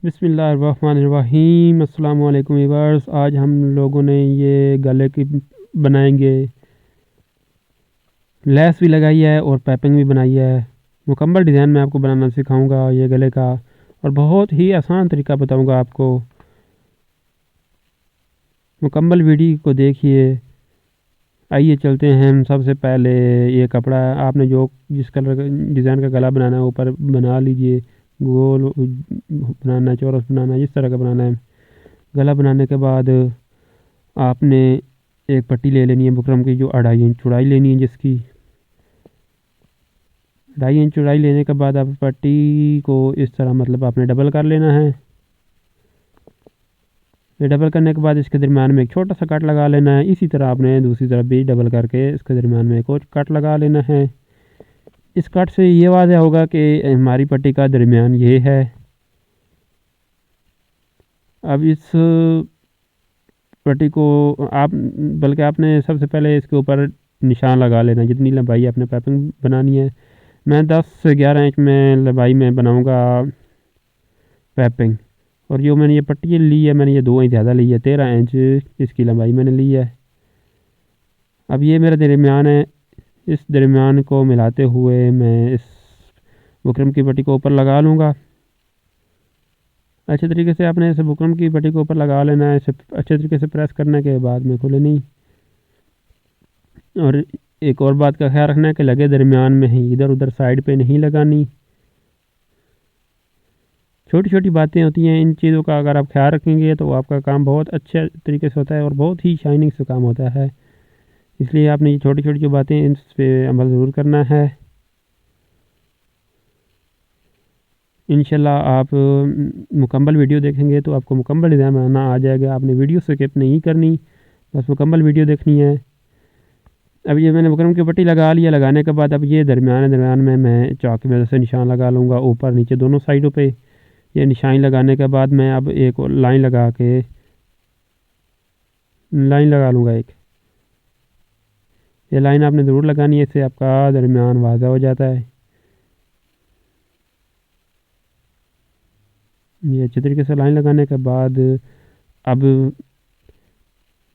बिस्मिल्लाहिर्रहमानिर्रहीम। अस्सलाम वालेकुम व्यूअर्स। आज हम लोगों ने ये गले की बनाएंगे, लेस भी लगाई है और पाइपिंग भी बनाई है। मुकम्मल डिज़ाइन मैं आपको बनाना सिखाऊंगा ये गले का, और बहुत ही आसान तरीका बताऊंगा आपको। मुकम्मल वीडियो को देखिए। आइए चलते हैं। हम सबसे पहले ये कपड़ा आपने जो जिस कलर का डिज़ाइन का गला बनाना है ऊपर बना लीजिए। गोल बनाना है, चौरस बनाना है, जिस तरह का बनाना है। गला बनाने के बाद आपने एक पट्टी ले लेनी है बुकरम की, जो 2.5 इंच चौड़ाई लेनी है, जिसकी 2.5 इंच चौड़ाई लेने के बाद आप पट्टी को इस तरह मतलब आपने डबल कर लेना है। ये डबल करने के बाद इसके दरम्यान में एक छोटा सा कट लगा लेना है। इसी तरह आपने दूसरी तरफ भी डबल करके इसके दरम्यान में एक और कट लगा लेना है। इस कट से ये वाज़ह होगा कि हमारी पट्टी का दरमियान ये है। अब इस पट्टी को आप बल्कि आपने सबसे पहले इसके ऊपर निशान लगा लेना, जितनी लंबाई आपने पाइपिंग बनानी है। मैं 10 से 11 इंच में लंबाई में बनाऊंगा पाइपिंग। और जो मैंने ये पट्टी ली है, मैंने ये 2 इंच ज़्यादा ली है, 13 इंच इसकी लंबाई मैंने ली है। अब ये मेरा दरमियान है। इस दरमियान को मिलाते हुए मैं इस बुकरम की पट्टी को ऊपर लगा लूँगा। अच्छे तरीके से आपने इस बुकरम की पट्टी को ऊपर लगा लेना है। इसे अच्छे तरीके से प्रेस करने के बाद में खुले नहीं। और एक और बात का ख्याल रखना है कि लगे दरमियान में ही, इधर उधर साइड पे नहीं लगानी। छोटी छोटी बातें होती हैं, इन चीज़ों का अगर आप ख्याल रखेंगे तो आपका काम बहुत अच्छे तरीके से होता है और बहुत ही शाइनिंग से काम होता है। इसलिए आपने ये छोटी छोटी जो बातें इन पर अमल ज़रूर करना है। इंशाल्लाह आप मुकम्मल वीडियो देखेंगे तो आपको मुकम्मल डिज़ाइन बनाना आ जाएगा। आपने वीडियो स्किप नहीं करनी, बस मुकम्मल वीडियो देखनी है। अब ये मैंने बुकरम की पट्टी लगा लिया। लगाने के बाद अब ये दरमियान में मैं चाक की मदद से निशान लगा लूँगा, ऊपर नीचे दोनों साइडों पे। ये निशान लगाने के बाद मैं अब एक और लाइन लगा के लाइन लगा लूँगा एक। ये लाइन आपने ज़रूर लगानी है, इससे आपका दरमियान वाज़ा हो जाता है। ये अच्छे तरीके से लाइन लगाने के बाद अब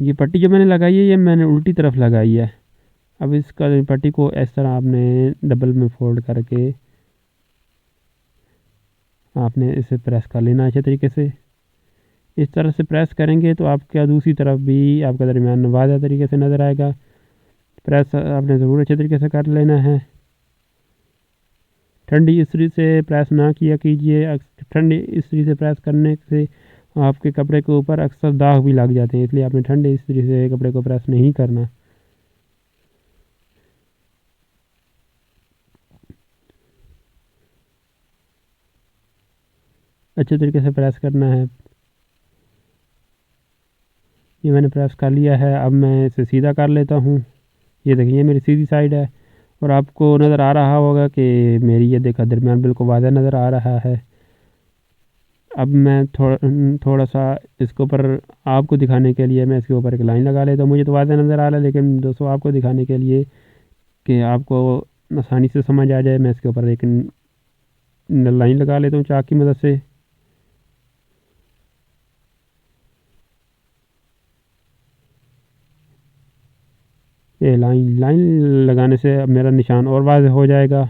ये पट्टी जो मैंने लगाई है, ये मैंने उल्टी तरफ लगाई है। अब इसका पट्टी को इस तरह आपने डबल में फोल्ड करके आपने इसे प्रेस कर लेना अच्छे तरीके से। इस तरह से प्रेस करेंगे तो आपका दूसरी तरफ भी आपका दरमियान वाज़ा तरीके से नज़र आएगा। प्रेस आपने ज़रूर अच्छे तरीके से कर लेना है। ठंडी इस्त्री से प्रेस ना किया कीजिए। ठंडी इस्त्री से प्रेस करने से आपके कपड़े के ऊपर अक्सर दाग भी लग जाते हैं, इसलिए आपने ठंडी इस्त्री से कपड़े को प्रेस नहीं करना। अच्छे तरीके से प्रेस करना है। ये मैंने प्रेस कर लिया है। अब मैं इसे सीधा कर लेता हूँ। ये देखिए मेरी सीधी साइड है और आपको नज़र आ रहा होगा कि मेरी ये देखा दरमियान बिल्कुल वाज़ा नज़र आ रहा है। अब मैं थोड़ा सा इसके ऊपर आपको दिखाने के लिए मैं इसके ऊपर एक लाइन लगा लेता हूँ। मुझे तो वाज़ा नज़र आ रहा है, लेकिन दोस्तों आपको दिखाने के लिए कि आपको आसानी से समझ आ जाए, मैं इसके ऊपर एक लाइन लगा लेता हूँ चाक की मदद से। ये लाइन लाइन लगाने से अब मेरा निशान और वाज़ेह हो जाएगा।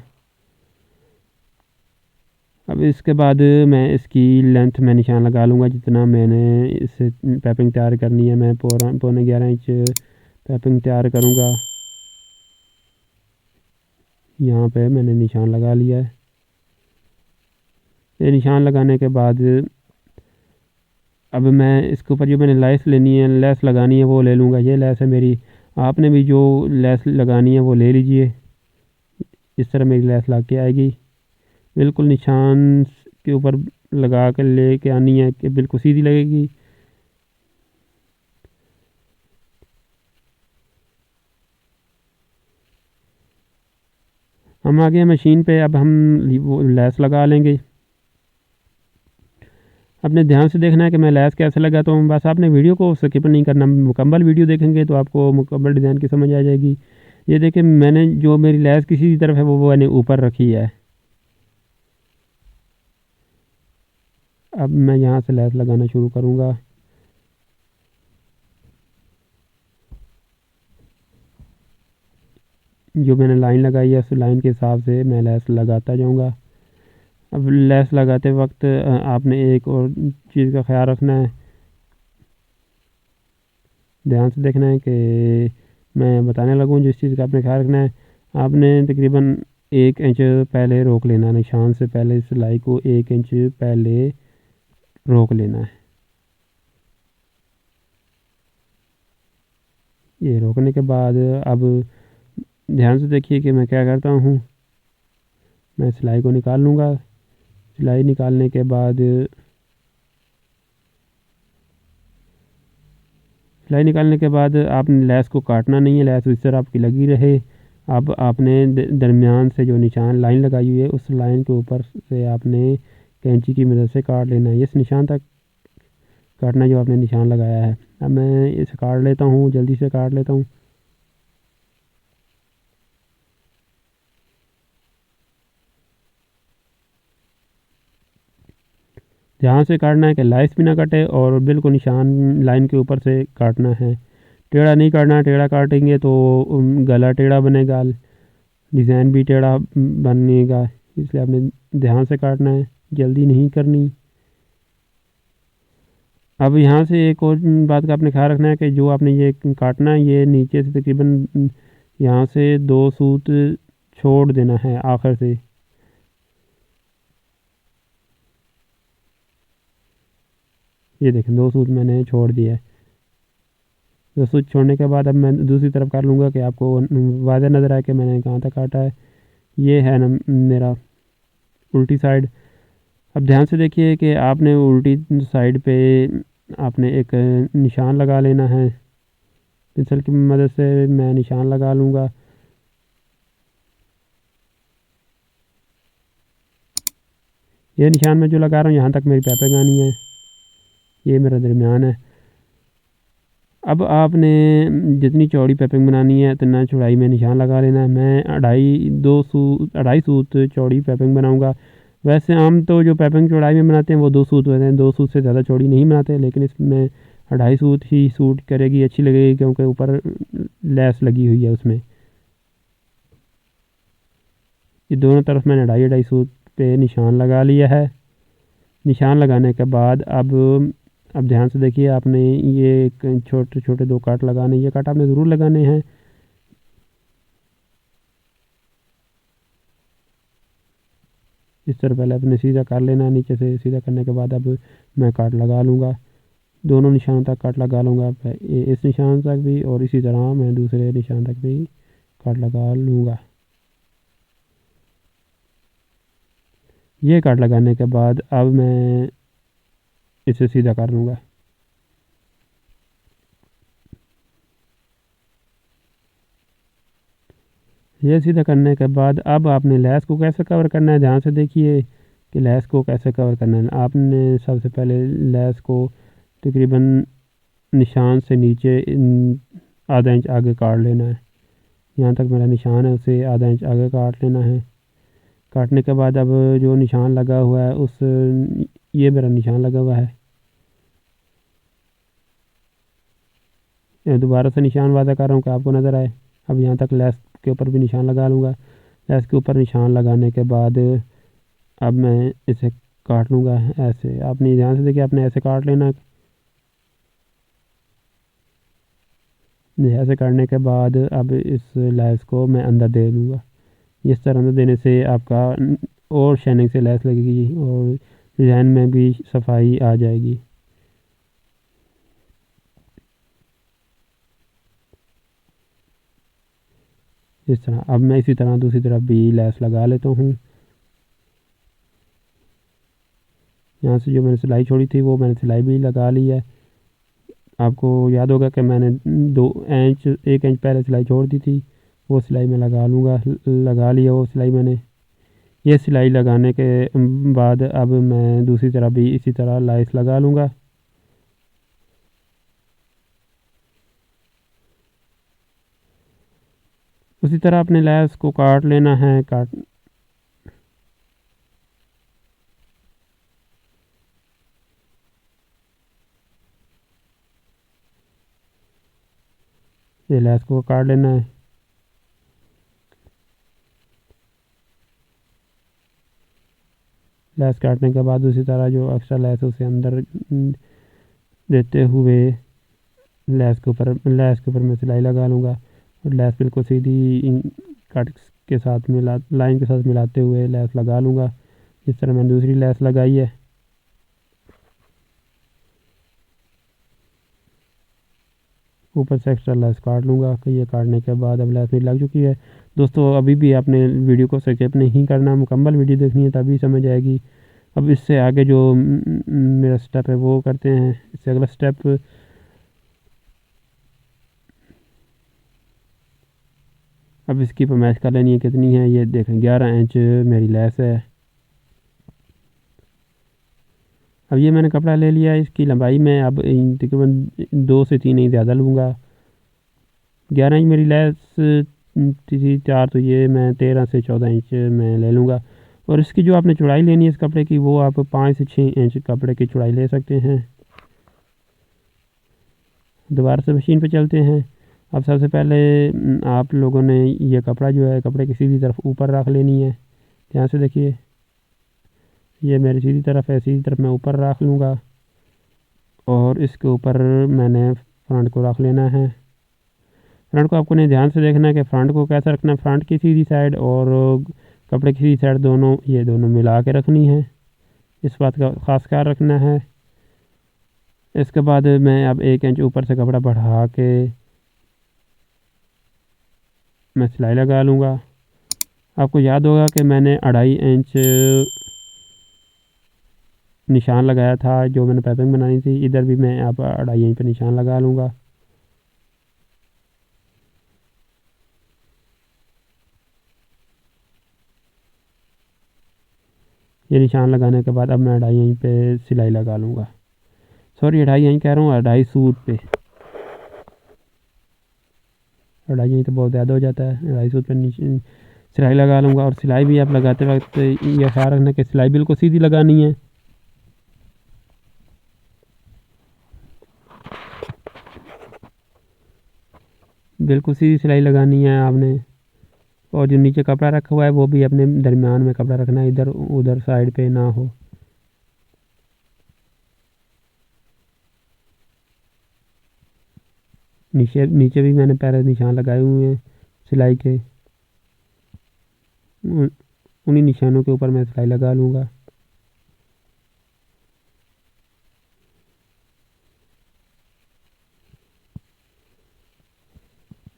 अब इसके बाद मैं इसकी लेंथ में निशान लगा लूँगा, जितना मैंने इससे पाइपिंग तैयार करनी है। मैं 11.25 इंच पाइपिंग तैयार करूँगा। यहाँ पे मैंने निशान लगा लिया है। ये निशान लगाने के बाद अब मैं इसके ऊपर जो मैंने लेस लेनी है, लेस लगानी है, वो ले लूँगा। ये लेस है मेरी। आपने भी जो लेस लगानी है वो ले लीजिए। इस तरह मेरी लेस लग के आएगी। बिल्कुल निशान के ऊपर लगा कर ले के आनी है कि बिल्कुल सीधी लगेगी। हम आ गए मशीन पे। अब हम वो लेस लगा लेंगे। अपने ध्यान से देखना है कि मैं लेस कैसे लगाता हूँ। बस आपने वीडियो को स्किप नहीं करना, मुकम्मल वीडियो देखेंगे तो आपको मुकम्मल डिज़ाइन की समझ आ जाएगी। ये देखिए मैंने जो मेरी लेस की सीधी तरफ है वो मैंने ऊपर रखी है। अब मैं यहाँ से लैस लगाना शुरू करूँगा। जो मैंने लाइन लगाई है उस लाइन के हिसाब से मैं लैस लगाता जाऊँगा। अब लैस लगाते वक्त आपने एक और चीज़ का ख्याल रखना है, ध्यान से देखना है कि मैं बताने लगूँ जिस चीज़ का आपने ख्याल रखना है। आपने तकरीबन 1 इंच पहले रोक लेना है, निशान से पहले सिलाई को 1 इंच पहले रोक लेना है। ये रोकने के बाद अब ध्यान से देखिए कि मैं क्या करता हूँ। मैं सिलाई को निकाल लूँगा। सिलाई निकालने के बाद आपने लैस को काटना नहीं है, लैस इस तरह आपकी लगी रहे। अब आपने दरमियान से जो निशान लाइन लगाई हुई है उस लाइन के ऊपर से आपने कैंची की मदद से काट लेना है। इस निशान तक काटना है जो आपने निशान लगाया है। अब मैं इसे काट लेता हूँ, जल्दी से काट लेता हूँ। ध्यान से काटना है कि लाइस भी ना कटे और बिल्कुल निशान लाइन के ऊपर से काटना है। टेढ़ा नहीं काटना, टेढ़ा काटेंगे तो गला टेढ़ा बनेगा, डिज़ाइन भी टेढ़ा बनेगा। इसलिए आपने ध्यान से काटना है, जल्दी नहीं करनी। अब यहाँ से एक और बात का आपने ख्याल रखना है कि जो आपने ये काटना है ये नीचे से तकरीबन यहाँ से 2 सूत छोड़ देना है आखिर से। ये देखें 2 सूत मैंने छोड़ दिया है। 2 सूत छोड़ने के बाद अब मैं दूसरी तरफ कर लूँगा कि आपको वाज़ह नज़र आए कि मैंने कहाँ तक काटा है। ये है ना मेरा उल्टी साइड। अब ध्यान से देखिए कि आपने उल्टी साइड पे आपने एक निशान लगा लेना है। पेंसिल की मदद से मैं निशान लगा लूँगा। ये निशान मैं जो लगा रहा हूँ यहाँ तक मेरी पैपिंग आनी है। ये मेरा दरमियान है। अब आपने जितनी चौड़ी पैपिंग बनानी है उतना चौड़ाई में निशान लगा लेना है। मैं 2.5 सूत चौड़ी पैपिंग बनाऊँगा। वैसे आम तो जो पैपिंग चौड़ाई में बनाते हैं वो 2 सूत होते हैं, 2 सूत से ज़्यादा चौड़ी नहीं बनाते, लेकिन इसमें 2.5 सूत ही सूट करेगी, अच्छी लगेगी क्योंकि ऊपर लैस लगी हुई है उसमें। ये दोनों तरफ मैंने 2.5 सूत पे निशान लगा लिया है। निशान लगाने के बाद अब ध्यान से देखिए, आपने ये एक छोटे छोटे 2 काट लगाने, ये काट आपने ज़रूर लगाने हैं। इस तरह पहले अपने सीधा कर लेना है, नीचे से सीधा करने के बाद अब मैं काट लगा लूँगा। दोनों निशानों तक काट लगा लूँगा, इस निशान तक भी और इसी तरह मैं दूसरे निशान तक भी काट लगा लूँगा। ये काट लगाने के बाद अब मैं इसे सीधा कर लूँगा। ये सीधा करने के बाद अब आपने लैस को कैसे कवर करना है, ध्यान से देखिए कि लैस को कैसे कवर करना है। आपने सबसे पहले लैस को तकरीबन निशान से नीचे आधा इंच आगे काट लेना है। यहाँ तक मेरा निशान है उसे आधा इंच आगे काट लेना है। काटने के बाद अब जो निशान लगा हुआ है ये मेरा निशान लगा हुआ है। दोबारा से निशान वादा कर रहा हूँ कि आपको नज़र आए। अब यहाँ तक लैस के ऊपर भी निशान लगा लूँगा। लैस के ऊपर निशान लगाने के बाद अब मैं इसे काट लूँगा ऐसे। आपने ध्यान से देखिए, आपने ऐसे काट लेना। ऐसे काटने के बाद अब इस लैस को मैं अंदर दे लूँगा। इस तरह अंदर देने से आपका और शाइनिंग से लैस लगेगी और डिज़ाइन में भी सफाई आ जाएगी। इस तरह अब मैं इसी तरह दूसरी तरफ भी लैस लगा लेता हूँ। यहाँ से जो मैंने सिलाई छोड़ी थी वो मैंने सिलाई भी लगा ली है। आपको याद होगा कि मैंने 1 इंच पहले सिलाई छोड़ दी थी, वो सिलाई मैं लगा लूँगा। लगा लिया वो सिलाई मैंने। ये सिलाई लगाने के बाद अब मैं दूसरी तरफ भी इसी तरह लैस लगा लूँगा। उसी तरह अपने लैस को काट लेना है। ये लैस को काट लेना है। लैस काटने के बाद उसी तरह जो एक्स्ट्रा लैस उसे अंदर देते हुए लैस के ऊपर मैं सिलाई लगा लूँगा और लैस बिल्कुल सीधी कट के साथ लाइन के साथ मिलाते हुए लैस लगा लूँगा। इस तरह मैंने दूसरी लैस लगाई है। ऊपर से एक्स्ट्रा लैस काट लूँगा। ये काटने के बाद अब लैस मेरी लग चुकी है। दोस्तों अभी भी आपने वीडियो को स्किप नहीं करना, मुकम्मल वीडियो देखनी है तभी समझ आएगी। अब इससे आगे जो मेरा स्टेप है वो करते हैं। इससे अगला स्टेप अब इसकी पैमाइश कर लेनी है कितनी है। ये देखें 11 इंच मेरी लैस है। अब ये मैंने कपड़ा ले लिया। इसकी लंबाई में अब तकरीबन 2 से 3 इंच ज़्यादा लूँगा। 11 इंच मेरी लैस थी 4, तो ये मैं 13 से 14 इंच में ले लूँगा। और इसकी जो आपने चौड़ाई लेनी है इस कपड़े की, वो आप 5 से 6 इंच कपड़े की चौड़ाई ले सकते हैं। दोबारा से मशीन पे चलते हैं। अब सबसे पहले आप लोगों ने ये कपड़ा जो है कपड़े की सीधी तरफ ऊपर रख लेनी है। ध्यान से देखिए, ये मेरी सीधी तरफ है, सीधी तरफ मैं ऊपर रख लूँगा और इसके ऊपर मैंने फ्रंट को रख लेना है। फ्रंट को आपको नहीं ध्यान से देखना है कि फ्रंट को कैसे रखना है। फ्रंट की सीधी साइड और कपड़े की सीधी साइड दोनों, ये दोनों मिला के रखनी है। इस बात का ख़ास ख्याल रखना है। इसके बाद मैं अब 1 इंच ऊपर से कपड़ा बढ़ा के मैं सिलाई लगा लूँगा। आपको याद होगा कि मैंने 2.5 इंच निशान लगाया था जो मैंने पाइपिंग बनानी थी। इधर भी मैं अब 2.5 इंच पर निशान लगा लूँगा। ये निशान लगाने के बाद अब मैं 2.5 इंच पे सिलाई लगा लूँगा। सॉरी 2.5 इंच कह रहा हूँ, 2.5 सूट पे। 2.5 इंच तो बहुत ज़्यादा हो जाता है। 2.5 सूट पे सिलाई लगा लूँगा। और सिलाई भी आप लगाते वक्त ये ख्याल रखना कि सिलाई बिल्कुल सीधी लगानी है। बिल्कुल सीधी सिलाई लगानी है आपने। और जो नीचे कपड़ा रखा हुआ है वो भी अपने दरमियान में कपड़ा रखना है, इधर उधर साइड पे ना हो। नीचे नीचे भी मैंने पहले निशान लगाए हुए हैं सिलाई के। उन्हीं निशानों के ऊपर मैं सिलाई लगा लूँगा।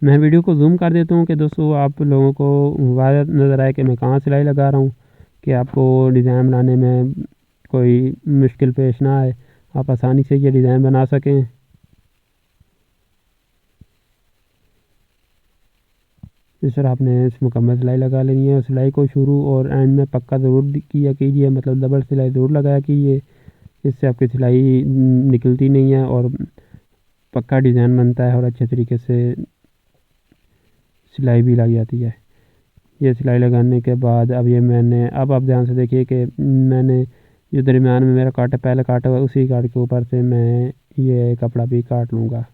मैं वीडियो को जूम कर देता हूँ कि दोस्तों आप लोगों को वाज़ेह नज़र आए कि मैं कहाँ सिलाई लगा रहा हूँ, कि आपको डिज़ाइन बनाने में कोई मुश्किल पेश ना आए, आप आसानी से ये डिज़ाइन बना सकें। इस तरह आपने इस मुकम्मल सिलाई लगा लेनी है। सिलाई को शुरू और एंड में पक्का ज़रूर किया कीजिए, मतलब डबल सिलाई ज़रूर लगाया कीजिए। इससे आपकी सिलाई निकलती नहीं है और पक्का डिज़ाइन बनता है और अच्छे तरीके से सिलाई भी लग जाती है। ये सिलाई लगाने के बाद अब आप ध्यान से देखिए कि मैंने जो दरमियान में मेरा काटा पहले काटा हुआ उसी काट के ऊपर से मैं ये कपड़ा भी काट लूँगा।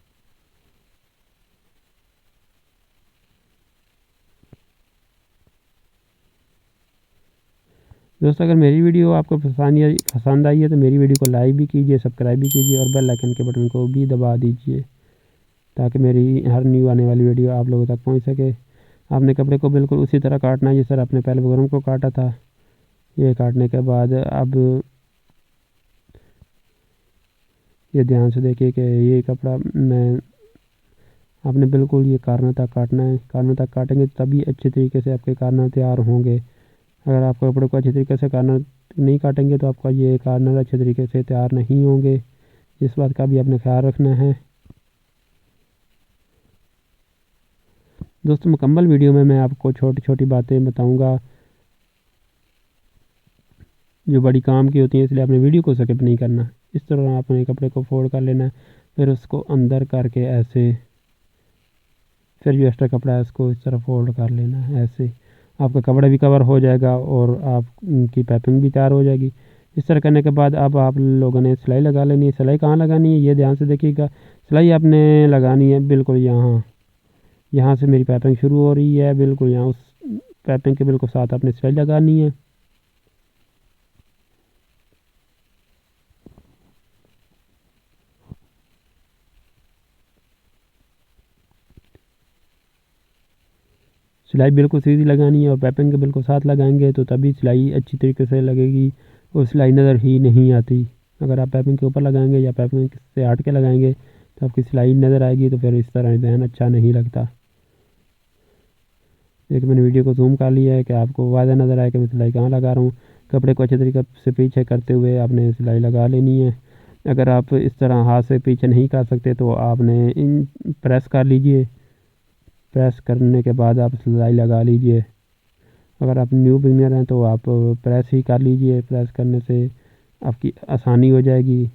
दोस्तों अगर मेरी वीडियो आपको पसंद आई है तो मेरी वीडियो को लाइक भी कीजिए, सब्सक्राइब भी कीजिए और बेल आइकन के बटन को भी दबा दीजिए ताकि मेरी हर न्यू आने वाली वीडियो आप लोगों तक पहुंच सके। आपने कपड़े को बिल्कुल उसी तरह काटना है जिस तरह आपने पहले बगरों को काटा था। ये काटने के बाद अब ये ध्यान से देखिए कि ये कपड़ा आपने बिल्कुल ये कॉर्नर तक काटना है। कॉर्नर तक काटेंगे तभी अच्छे तरीके से आपके कॉर्नर तैयार होंगे। अगर आप कपड़े को अच्छे तरीके से कॉर्नर नहीं काटेंगे तो आपका ये कॉर्नर अच्छे तरीके से तैयार नहीं होंगे। इस बात का भी आपने ख्याल रखना है। दोस्तों मुकम्मल वीडियो में मैं आपको छोटी छोटी बातें बताऊंगा जो बड़ी काम की होती हैं, इसलिए आपने वीडियो को स्किप नहीं करना। इस तरह आपने कपड़े को फोल्ड कर लेना है, फिर उसको अंदर करके ऐसे, फिर जो एक्स्ट्रा कपड़ा है उसको इस तरह फोल्ड कर लेना है। ऐसे आपका कपड़ा भी कवर हो जाएगा और आपकी पाइपिंग भी तैयार हो जाएगी। इस तरह करने के बाद अब आप लोगों ने सिलाई लगा लेनी है। सिलाई कहाँ लगानी है ये ध्यान से देखिएगा। सिलाई आपने लगानी है बिल्कुल यहाँ यहाँ से मेरी पाइपिंग शुरू हो रही है, बिल्कुल यहाँ उस पाइपिंग के बिल्कुल साथ आपने सिलाई लगानी है। सिलाई बिल्कुल सीधी लगानी है और पाइपिंग के बिल्कुल साथ लगाएंगे तो तभी सिलाई अच्छी तरीके से लगेगी और सिलाई नज़र ही नहीं आती। अगर आप पाइपिंग के ऊपर लगाएंगे या पाइपिंग से हट के लगाएंगे तो आपकी सिलाई नज़र आएगी, तो फिर इस तरह डिज़ाइन अच्छा नहीं लगता। एक मैंने वीडियो को जूम कर लिया है कि आपको वाज़ह नज़र आए कि मैं सिलाई कहाँ लगा रहा हूँ। कपड़े को अच्छे तरीके से पीछे करते हुए आपने सिलाई लगा लेनी है। अगर आप इस तरह हाथ से पीछे नहीं कर सकते तो आपने प्रेस कर लीजिए। प्रेस करने के बाद आप सिलाई लगा लीजिए। अगर आप न्यू बिगिनर हैं तो आप प्रेस ही कर लीजिए, प्रेस करने से आपकी आसानी हो जाएगी।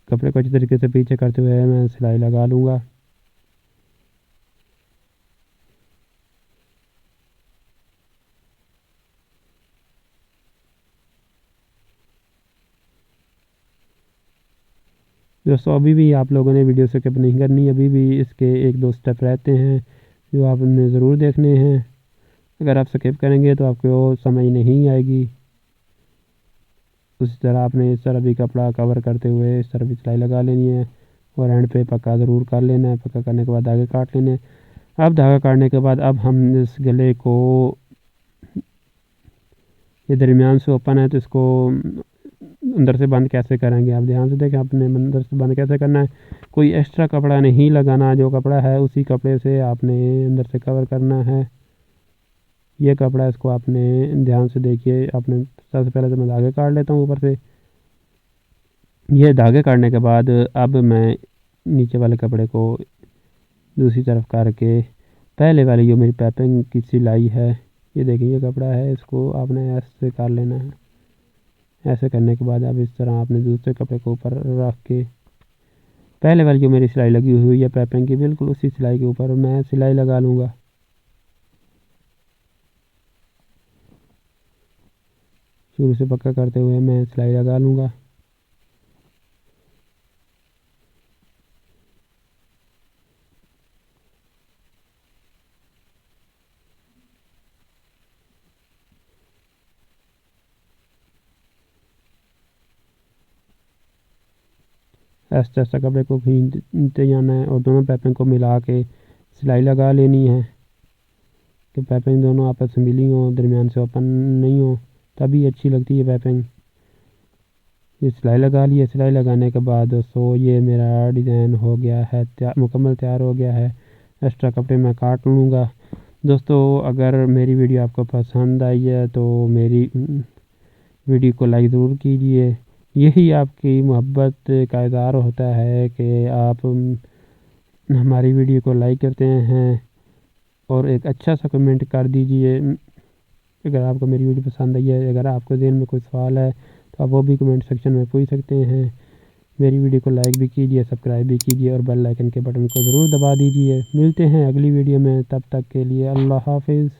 कपड़े को अच्छी तरीके से पीछे करते हुए मैं सिलाई लगा लूँगा। दोस्तों अभी भी आप लोगों ने वीडियो स्किप नहीं करनी, अभी भी इसके 1-2 स्टेप रहते हैं जो आपने ज़रूर देखने हैं। अगर आप स्किप करेंगे तो आपको समझ नहीं आएगी। उसी तरह आपने इस तरह भी कपड़ा कवर करते हुए इस तरह भी सिलाई लगा लेनी है और एंड पे पक्का ज़रूर कर लेना है। पक्का करने के बाद धागे काट लेने हैं। अब धागा काटने के बाद अब हम इस गले को, ये दरमियान से ओपन है तो इसको अंदर से बंद कैसे करेंगे आप ध्यान से देखें। आपने अंदर से बंद कैसे करना है, कोई एक्स्ट्रा कपड़ा नहीं लगाना, जो कपड़ा है उसी कपड़े से आपने अंदर से कवर करना है। ये कपड़ा इसको आपने ध्यान से देखिए। आपने सबसे पहले तो मैं धागे काट लेता हूँ ऊपर से। ये धागे काटने के बाद अब मैं नीचे वाले कपड़े को दूसरी तरफ करके पहले वाली जो मेरी पाइपिंग की सिलाई है, ये देखिए ये कपड़ा है, इसको आपने ऐसे कर लेना है। ऐसे करने के बाद अब इस तरह आपने दूसरे कपड़े को ऊपर रख के पहले वाली जो मेरी सिलाई लगी हुई है पाइपिंग की, बिल्कुल उसी सिलाई के ऊपर मैं सिलाई लगा लूँगा। शुरू से पक्का करते हुए मैं सिलाई लगा लूँगा। ऐसा ऐसा कपड़े को खींचते जाना है और दोनों पाइपिंग को मिला के सिलाई लगा लेनी है कि पाइपिंग दोनों आपस में मिली हो, दरमियान से ओपन नहीं हो, तभी अच्छी लगती है पाइपिंग। ये सिलाई लगा ली है। सिलाई लगाने के बाद दोस्तों ये मेरा डिज़ाइन हो गया है, मुकम्मल तैयार हो गया है। एक्स्ट्रा कपड़े मैं काट लूँगा। दोस्तों अगर मेरी वीडियो आपको पसंद आई है तो मेरी वीडियो को लाइक ज़रूर कीजिए। यही आपकी मोहब्बत का इज़हार होता है कि आप हमारी वीडियो को लाइक करते हैं और एक अच्छा सा कमेंट कर दीजिए अगर आपको मेरी वीडियो पसंद आई है। अगर आपको ज़हन में कोई सवाल है तो आप वो भी कमेंट सेक्शन में पूछ सकते हैं। मेरी वीडियो को लाइक भी कीजिए, सब्सक्राइब भी कीजिए और बेल आइकन के बटन को ज़रूर दबा दीजिए। मिलते हैं अगली वीडियो में, तब तक के लिए अल्लाह हाफिज़।